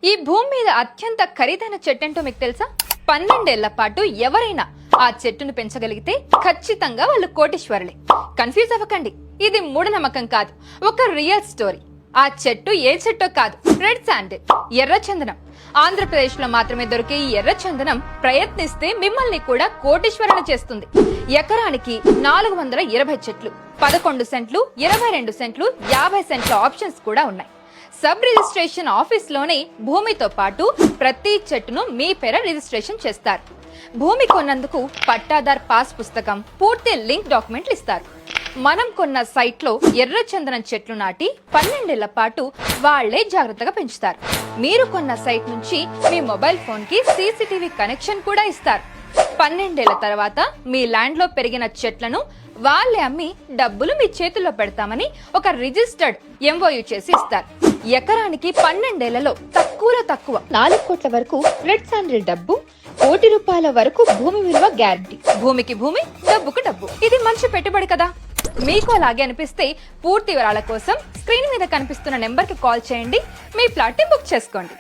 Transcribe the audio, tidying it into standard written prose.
ఈ భూమి మీద అత్యంత ఖరీదైన చెట్టంటో మీకు తెలుసా? 12 ఏళ్ల పాటు ఎవరైనా ఆ చెట్టును పెంచగలిగితే ఖచ్చితంగా వాళ్ళు కోటీశ్వరులే. కన్ఫ్యూజ్ అవ్వకండి, ఇది మూఢనమ్మకం కాదు, ఒక రియల్ స్టోరీ. ఆ చెట్టు ఏ చెట్టో కాదు, రెడ్ శాండిల్, ఎర్రచందనం. ఆంధ్రప్రదేశ్ లో మాత్రమే దొరికే ఈ ఎర్రచందనం ప్రయత్నిస్తే మిమ్మల్ని కూడా కోటీశ్వరులను చేస్తుంది. ఎకరానికి 420 చెట్లు, 11 సెంట్లు, 22 సెంట్లు, 50 సెంట్ల ఆప్షన్స్ కూడా ఉన్నాయి. సబ్ రిజిస్ట్రేషన్ ఆఫీస్ లోనే భూమితో పాటు ప్రతి చెట్టును మీ పేర రిజిస్ట్రేషన్ చేస్తారు. భూమి కొన్నందుకు పట్టాదార్ పాస్ పుస్తకం, పూర్తి లింక్ డాక్యుమెంట్లు ఇస్తారు. మనం కొన్న సైట్ లో ఎర్రచందనం చెట్లు నాటి 12 ఏళ్ల పాటు వాళ్లే జాగ్రత్తగా పెంచుతారు. మీరు కొన్న సైట్ నుంచి మీ మొబైల్ ఫోన్ కి సీసీటీవీ కనెక్షన్ కూడా ఇస్తారు. 12 ఏళ్ల తర్వాత మీ ల్యాండ్ లో పెరిగిన చెట్లను వాళ్ళే అమ్మి డబ్బులు మీ చేతుల్లో పెడతామని ఒక రిజిస్టర్డ్ ఎంఓయూ చేసి ఇస్తారు. ఎకరానికి 12 ఏళ్లలో తక్కువలో తక్కువ 4 కోట్ల వరకు రెడ్ శాండిల్ డబ్బు, కోటి రూపాయల వరకు భూమి విలువ గ్యారంటీ. భూమికి భూమి, డబ్బుకు డబ్బు. ఇది మంచి పెట్టుబడి కదా? మీకు అలాగే అనిపిస్తే పూర్తి వివరాల కోసం స్క్రీన్ మీద కనిపిస్తున్న నెంబర్ కి కాల్ చేయండి, మీ ఫ్లాట్ ని బుక్ చేసుకోండి.